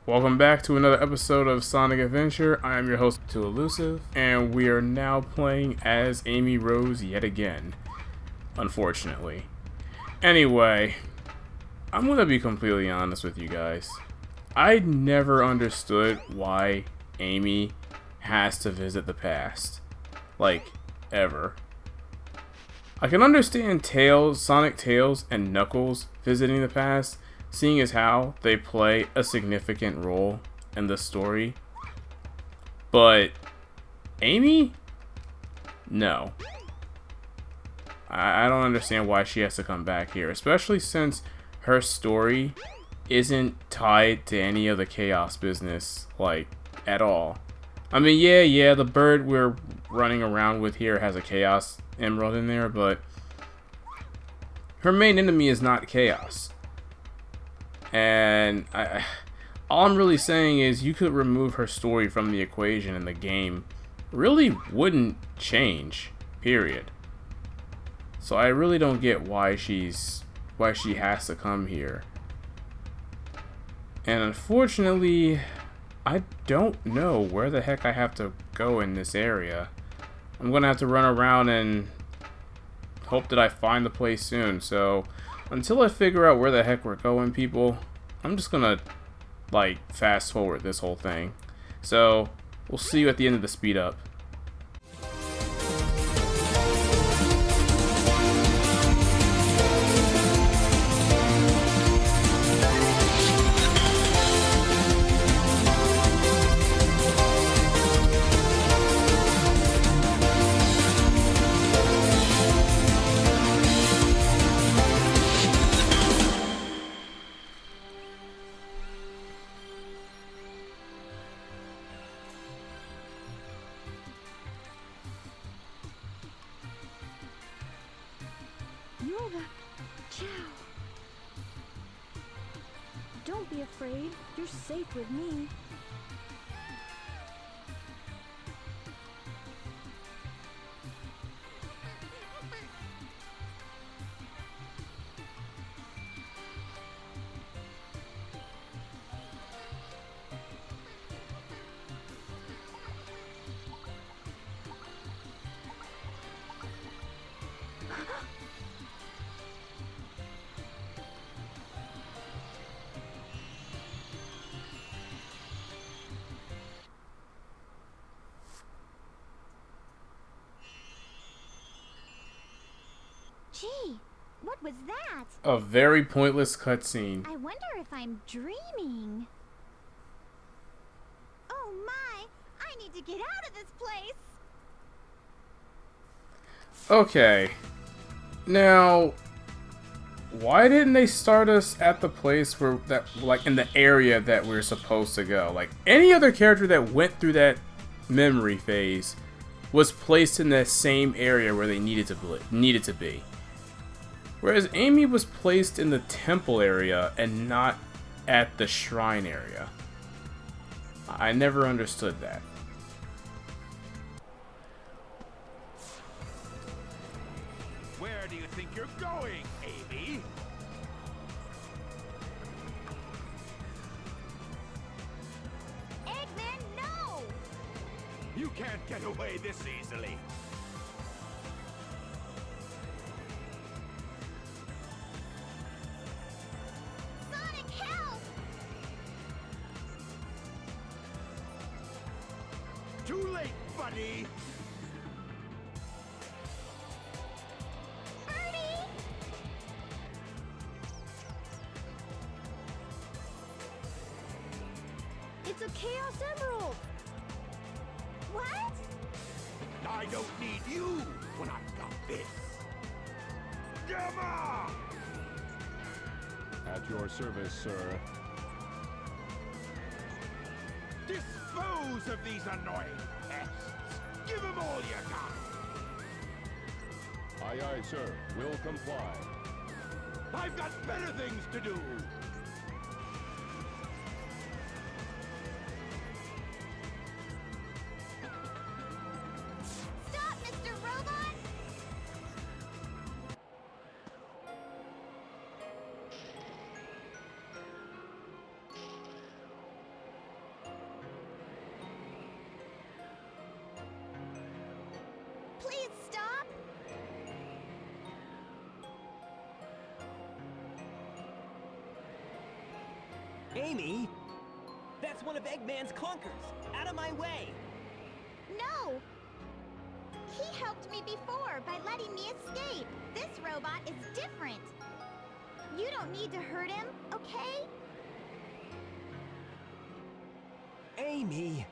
Welcome back to another episode of Sonic Adventure. I am your host, Too Elusive, and we are now playing as Amy Rose yet again, unfortunately. Anyway, I'm gonna be completely honest with you guys. I never understood why Amy has to visit the past. Like, ever. I can understand Tails, Sonic, Tails, and Knuckles visiting the past, seeing as how they play a significant role in the story. But Amy? No. I don't understand why she has to come back here, especially since her story isn't tied to any of the Chaos business, like, at all. I mean, yeah, the bird we're running around with here has a Chaos Emerald in there, but her main enemy is not Chaos. And all I'm really saying is you could remove her story from the equation and the game really wouldn't change, period. So I really don't get why she has to come here. And unfortunately, I don't know where the heck I have to go in this area. I'm gonna have to run around and hope that I find the place soon. So until I figure out where the heck we're going, people, I'm just gonna, like, fast forward this whole thing. So, we'll see you at the end of the speed up. Yoga, ciao. Don't be afraid. You're safe with me. Gee, what was that? A very pointless cutscene. I wonder if I'm dreaming. Oh my, I need to get out of this place. Okay. Now, why didn't they start us at the place where like in the area that we're supposed to go? Like any other character that went through that memory phase was placed in that same area where they needed to be. Whereas Amy was placed in the temple area and not at the shrine area. I never understood that. Where do you think you're going, Amy? Eggman, no! You can't get away this easily. Sonic, help! Too late, buddy. Birdie! It's a Chaos Emerald! What? I don't need you when I've got this. Gamma! At your service, sir. Dispose of these annoying pests. Give them all you got. Aye, aye, sir. Will comply. I've got better things to do. Stop, Mr. Robot! Amy? That's one of Eggman's clunkers! Out of my way! No! He helped me before by letting me escape. This robot is different. You don't need to hurt him, okay? Amy!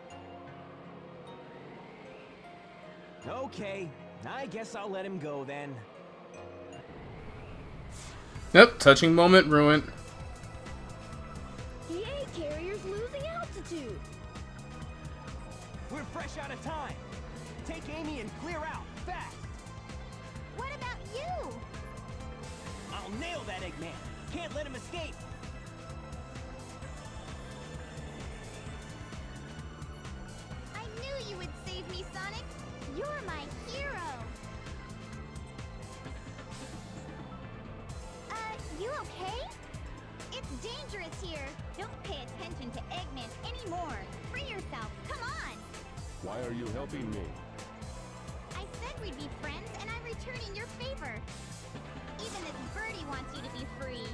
Okay, I guess I'll let him go then. Yep, touching moment ruined. The egg carrier's losing altitude. We're fresh out of time. Take Amy and clear out, fast! What about you? I'll nail that Eggman. Can't let him escape. I knew you would save me, Sonic. You're my hero. You okay? It's dangerous here. Don't pay attention to Eggman anymore. Free yourself. Come on. Why are you helping me? I said we'd be friends, and I'm returning your favor. Even this birdie wants you to be free.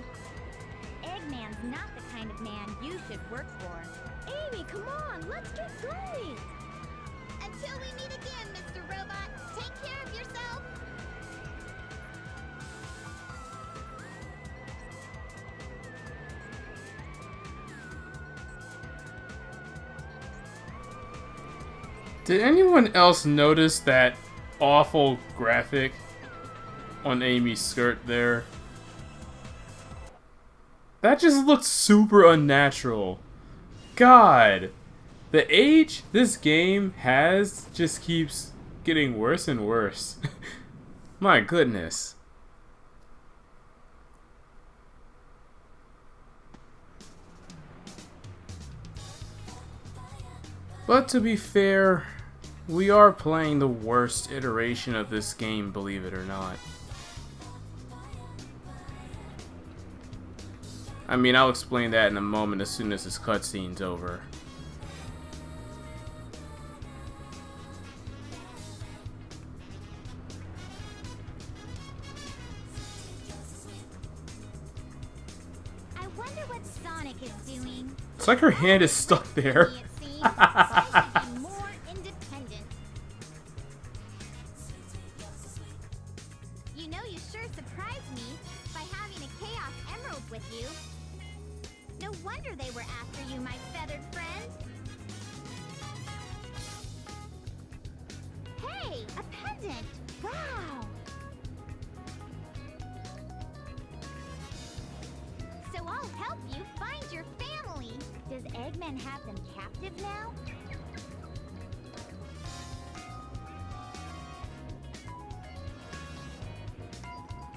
Eggman's not the kind of man you should work for. Amy, come on, let's get going. Until we meet again, Mr. Robot, take care of yourself. Did anyone else notice that awful graphic on Amy's skirt there? That just looks super unnatural. God, the age this game has just keeps getting worse and worse. My goodness. But to be fair, we are playing the worst iteration of this game, believe it or not. I mean, I'll explain that in a moment as soon as this cutscene's over. I wonder what Sonic is doing. It's like her hand is stuck there. It seems Sonic should be more independent. You know, you sure surprised me by having a Chaos Emerald with you. No wonder they were after you, my feathered friend. Hey, a pendant! Wow! So I'll help you find your family. Does Eggman have them captive now?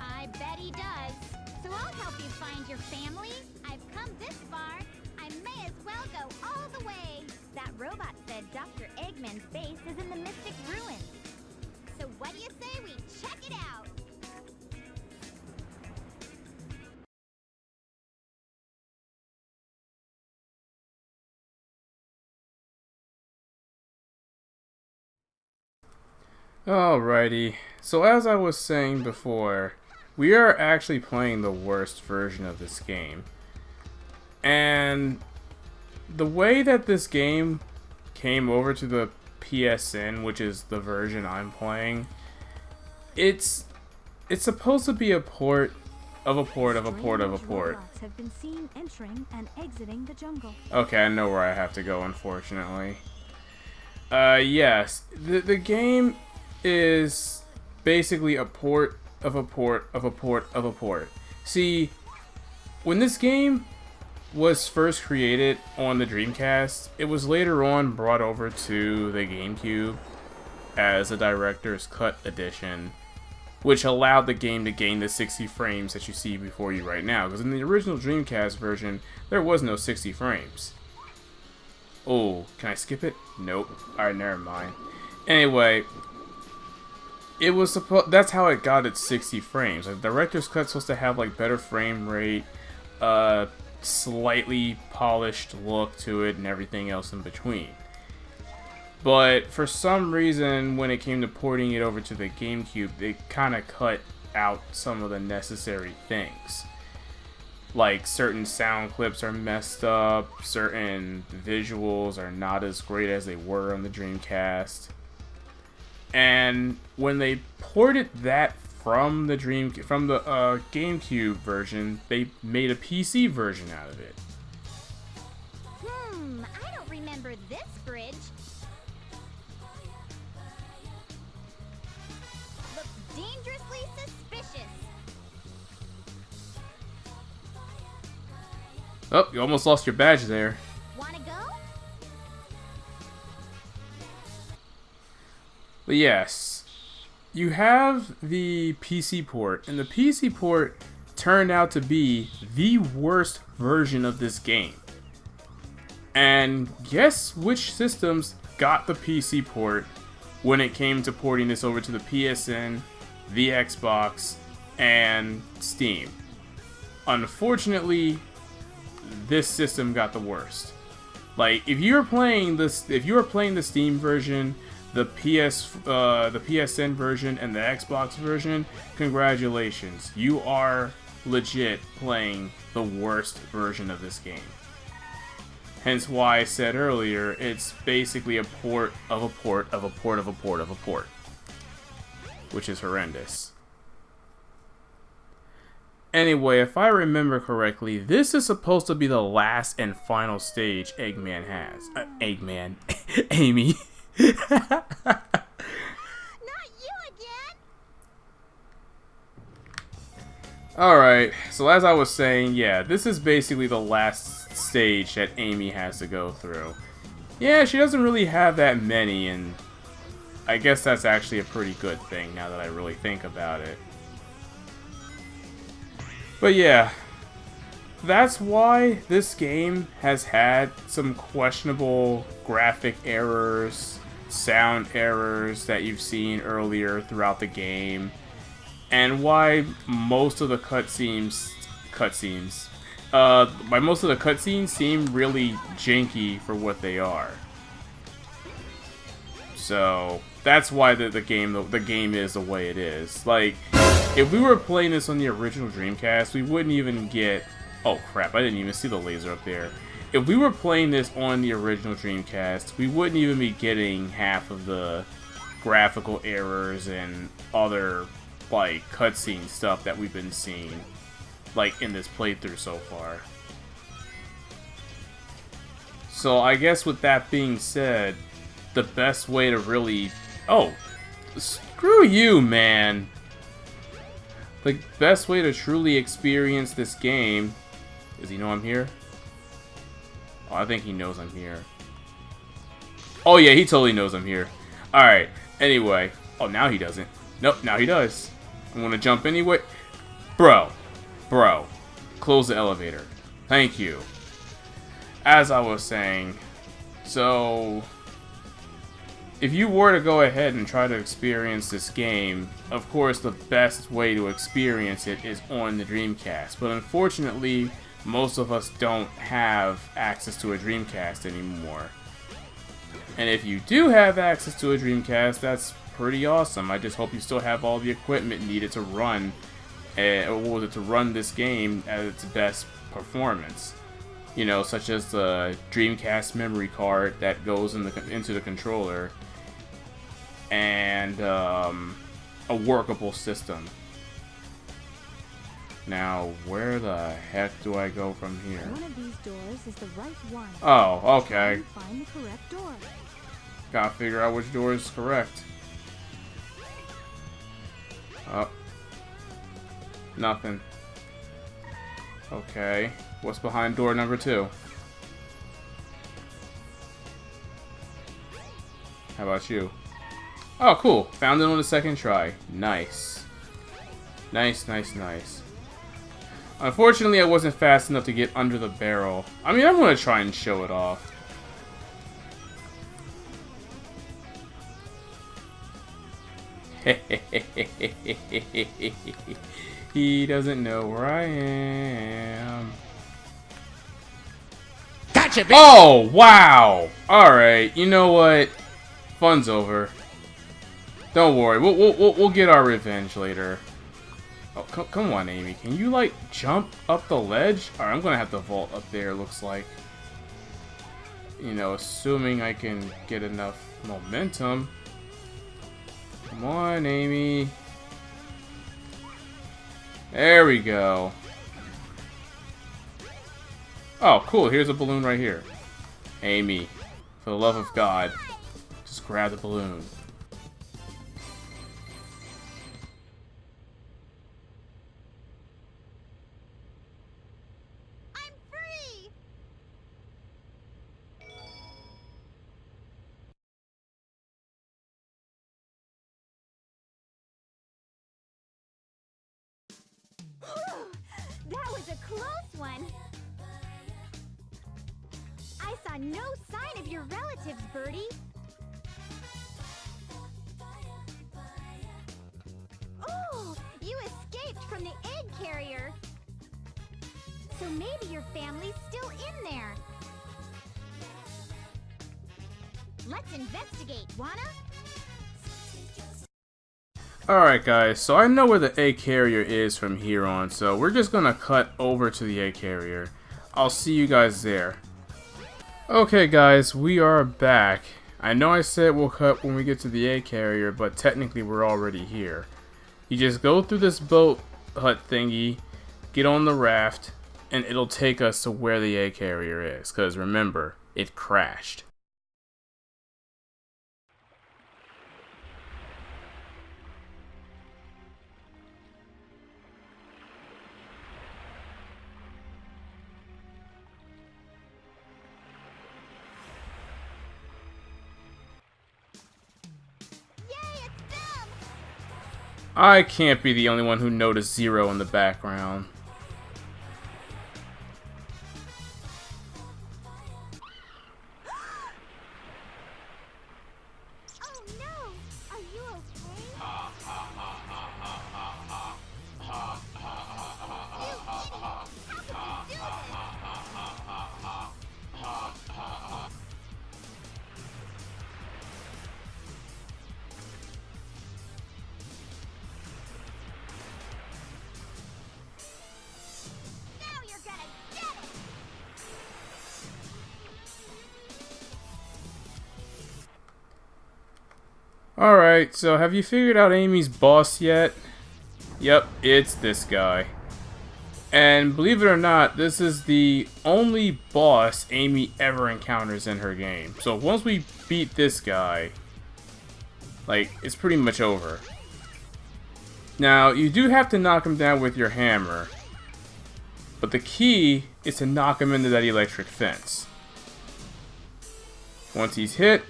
I bet he does. So I'll help you find your family. I've come this far. I may as well go all the way. That robot said Dr. Eggman's base is in the Mystic Ruins. So what do you say we check it out? Alrighty, so as I was saying before, we are actually playing the worst version of this game. And the way that this game came over to the PSN, which is the version I'm playing, it's supposed to be a port of a port of a port of a port. Robots have been seen entering and exiting the jungle. Okay, I know where I have to go, unfortunately. Yes, the game is basically a port of a port of a port of a port. See, when this game was first created on the Dreamcast, it was later on brought over to the GameCube as a Director's Cut edition, which allowed the game to gain the 60 frames that you see before you right now. Because in the original Dreamcast version, there was no 60 frames. Oh, can I skip it? Nope. Alright, never mind. Anyway, it was that's how it got its 60 frames. Like, Director's Cut's supposed to have like better frame rate, slightly polished look to it, and everything else in between. But for some reason, when it came to porting it over to the GameCube, they kind of cut out some of the necessary things. Like, certain sound clips are messed up, certain visuals are not as great as they were on the Dreamcast. And when they ported that from the GameCube version, they made a PC version out of it. I don't remember this bridge. Looks dangerously suspicious. Oh, you almost lost your badge there. Wanna go? But yes, you have the PC port, and the PC port turned out to be the worst version of this game. And guess which systems got the PC port when it came to porting this over to the PSN, the Xbox, and Steam? Unfortunately, this system got the worst. Like, if you were playing the Steam version, the PSN version, and the Xbox version, congratulations, you are legit playing the worst version of this game. Hence why I said earlier, it's basically a port of a port of a port of a port of a port, which is horrendous. Anyway, if I remember correctly, this is supposed to be the last and final stage Eggman has. Eggman. Amy. Not you again! Alright, so as I was saying, yeah, this is basically the last stage that Amy has to go through. Yeah, she doesn't really have that many, and I guess that's actually a pretty good thing now that I really think about it. But yeah, that's why this game has had some questionable graphic errors, sound errors that you've seen earlier throughout the game, and why most of the cutscenes seem really janky for what they are. So that's why the game is the way it is. Like, if we were playing this on the original Dreamcast, we wouldn't even get... Oh crap, I didn't even see the laser up there. If we were playing this on the original Dreamcast, we wouldn't even be getting half of the graphical errors and other, like, cutscene stuff that we've been seeing, like, in this playthrough so far. So I guess with that being said, the best way to really... Oh, screw you, man! The best way to truly experience this game... Does he know I'm here? Oh, I think he knows I'm here. Oh yeah, he totally knows I'm here. Alright, anyway. Oh, now he doesn't. Nope, now he does. I'm gonna jump anyway. Bro. Close the elevator. Thank you. As I was saying, so... if you were to go ahead and try to experience this game, of course the best way to experience it is on the Dreamcast. But unfortunately, most of us don't have access to a Dreamcast anymore. And if you do have access to a Dreamcast, that's pretty awesome. I just hope you still have all the equipment needed to run, to run this game at its best performance. You know, such as the Dreamcast memory card that goes into the controller, and a workable system. Now, where the heck do I go from here? One of these doors is the right one. Oh, okay. Find the correct door. Gotta figure out which door is correct. Oh. Nothing. Okay. What's behind door number 2? How about you? Oh, cool. Found it on the second try. Nice. Nice. Unfortunately, I wasn't fast enough to get under the barrel. I mean, I'm gonna try and show it off. He doesn't know where I am. Gotcha, bitch! Oh, wow! Alright, you know what? Fun's over. Don't worry, we'll get our revenge later. Oh, come on, Amy. Can you, like, jump up the ledge? Alright, I'm gonna have to vault up there, looks like. You know, assuming I can get enough momentum. Come on, Amy. There we go. Oh, cool. Here's a balloon right here. Amy, for the love of God, just grab the balloon. I'm free! That was a close one. I saw no sign of your relatives, Birdie. Oh, you escaped from the egg carrier. So maybe your family's still in there. Let's investigate, wanna? Alright guys, so I know where the egg carrier is from here on, so we're just gonna cut over to the egg carrier. I'll see you guys there. Okay guys, we are back. I know I said we'll cut when we get to the egg carrier, but technically we're already here. You just go through this boat hut thingy, get on the raft, and it'll take us to where the egg carrier is, because remember, it crashed. I can't be the only one who noticed Zero in the background. Oh no! Are you okay? Alright, so have you figured out Amy's boss yet? Yep, it's this guy. And believe it or not, this is the only boss Amy ever encounters in her game. So once we beat this guy, like, it's pretty much over. Now, you do have to knock him down with your hammer. But the key is to knock him into that electric fence. Once he's hit,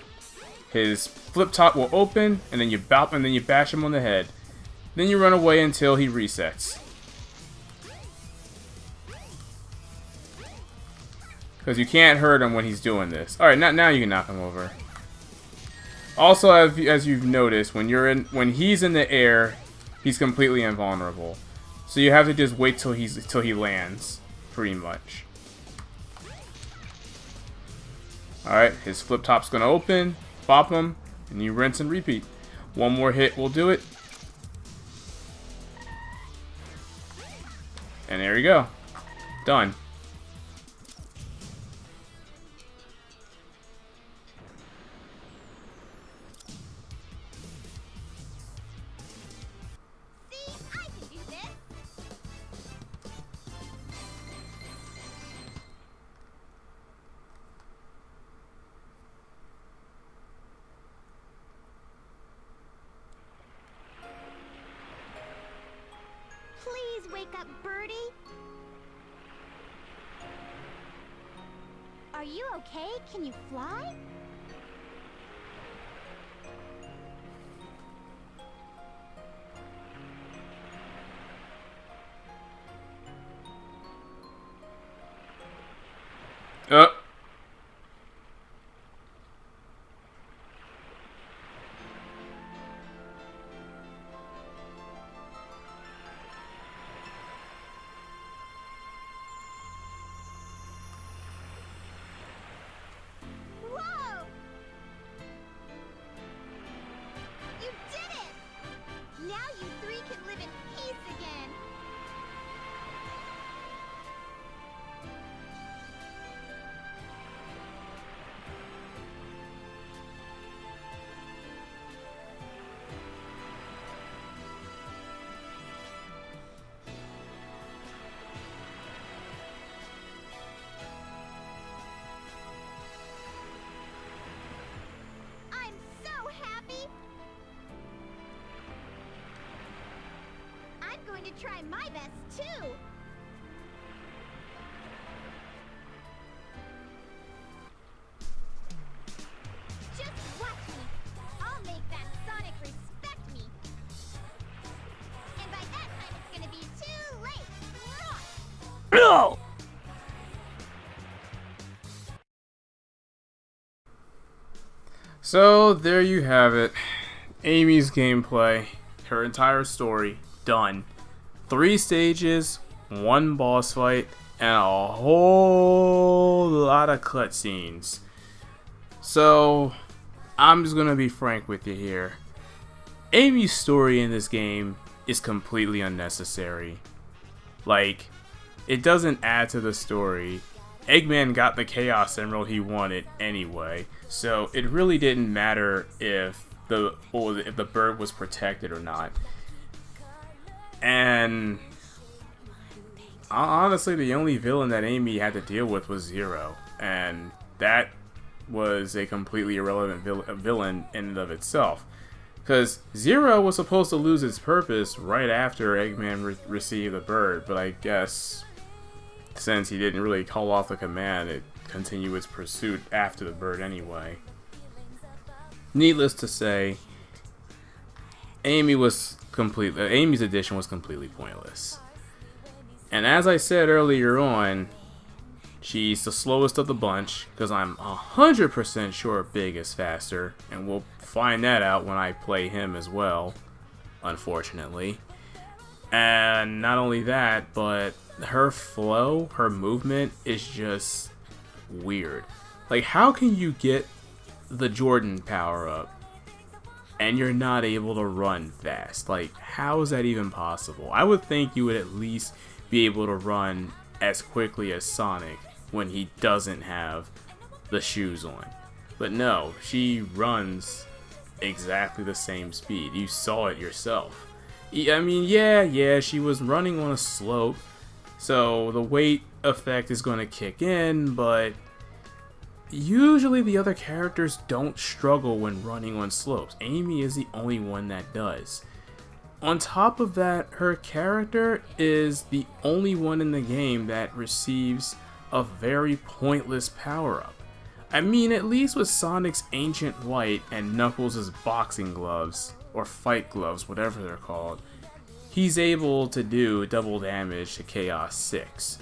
his flip top will open, and then you bash him on the head. Then you run away until he resets. Because you can't hurt him when he's doing this. Alright, now you can knock him over. Also, as you've noticed, when he's in the air, he's completely invulnerable. So you have to just wait till he lands, pretty much. Alright, his flip top's gonna open, bop him, and you rinse and repeat. One more hit will do it. And there you go. Done. See, I can do this. Please wake up, Birdie. Are you okay? Can you fly? Whoa! You did it! Now you three can live in peace again. going to try my best, too. Just watch me. I'll make that Sonic respect me. And by that time, it's gonna be too late. No! So there you have it. Amy's gameplay, her entire story, done. 3 stages, 1 boss fight, and a whole lot of cutscenes. So, I'm just gonna be frank with you here. Amy's story in this game is completely unnecessary. Like, it doesn't add to the story. Eggman got the Chaos Emerald he wanted anyway, so it really didn't matter if the bird was protected or not. And honestly, the only villain that Amy had to deal with was Zero, and that was a completely irrelevant villain in and of itself. Because Zero was supposed to lose its purpose right after Eggman received the bird, but I guess since he didn't really call off the command, it continued its pursuit after the bird anyway. Needless to say, Amy's addition was completely pointless. And as I said earlier on, she's the slowest of the bunch, because I'm 100% sure Big is faster, and we'll find that out when I play him as well, unfortunately. And not only that, but her flow, her movement is just weird. Like, how can you get the Jordan power up and you're not able to run fast? Like, how is that even possible? I would think you would at least be able to run as quickly as Sonic when he doesn't have the shoes on. But no, she runs exactly the same speed. You saw it yourself. I mean, yeah, she was running on a slope, so the weight effect is going to kick in, but usually the other characters don't struggle when running on slopes. Amy is the only one that does. On top of that, her character is the only one in the game that receives a very pointless power-up. I mean, at least with Sonic's Ancient Light and Knuckles' boxing gloves, or fight gloves, whatever they're called, he's able to do double damage to Chaos 6.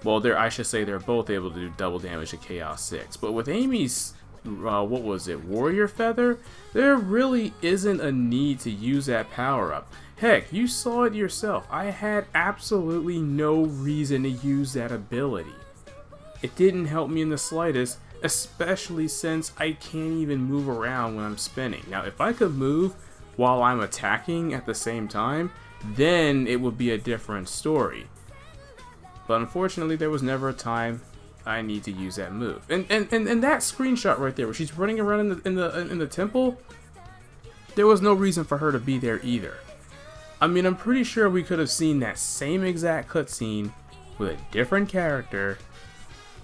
Well, I should say they're both able to do double damage to Chaos 6. But with Amy's, Warrior Feather, there really isn't a need to use that power-up. Heck, you saw it yourself. I had absolutely no reason to use that ability. It didn't help me in the slightest, especially since I can't even move around when I'm spinning. Now, if I could move while I'm attacking at the same time, then it would be a different story. But unfortunately, there was never a time I need to use that move. And that screenshot right there, where she's running around in the temple, there was no reason for her to be there either. I mean, I'm pretty sure we could have seen that same exact cutscene with a different character,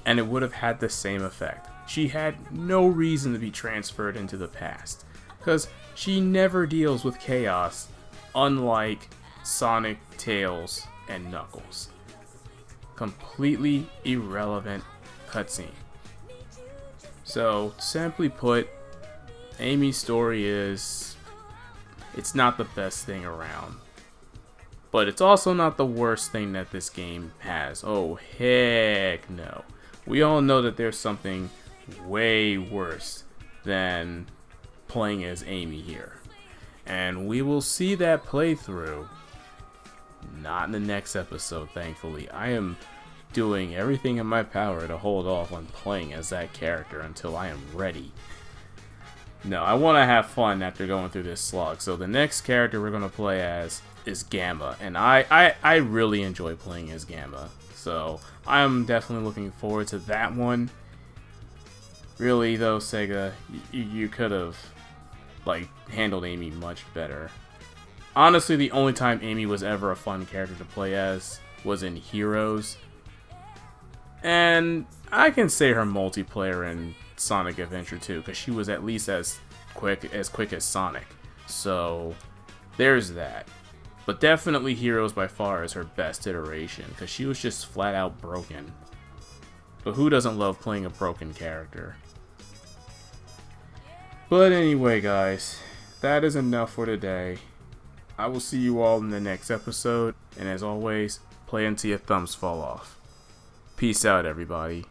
and it would have had the same effect. She had no reason to be transferred into the past, because she never deals with chaos, unlike Sonic, Tails, and Knuckles. Completely irrelevant cutscene. So, simply put, Amy's story is, it's not the best thing around. But it's also not the worst thing that this game has. Oh, heck no. We all know that there's something way worse than playing as Amy here. And we will see that playthrough. Not in the next episode, thankfully. I am doing everything in my power to hold off on playing as that character until I am ready. No, I want to have fun after going through this slog. So the next character we're going to play as is Gamma. And I really enjoy playing as Gamma. So I'm definitely looking forward to that one. Really though, Sega, you could have handled Amy much better. Honestly, the only time Amy was ever a fun character to play as was in Heroes. And I can say her multiplayer in Sonic Adventure 2, because she was at least as quick as Sonic. So there's that. But definitely Heroes by far is her best iteration, because she was just flat out broken. But who doesn't love playing a broken character? But anyway, guys, that is enough for today. I will see you all in the next episode, and as always, play until your thumbs fall off. Peace out, everybody.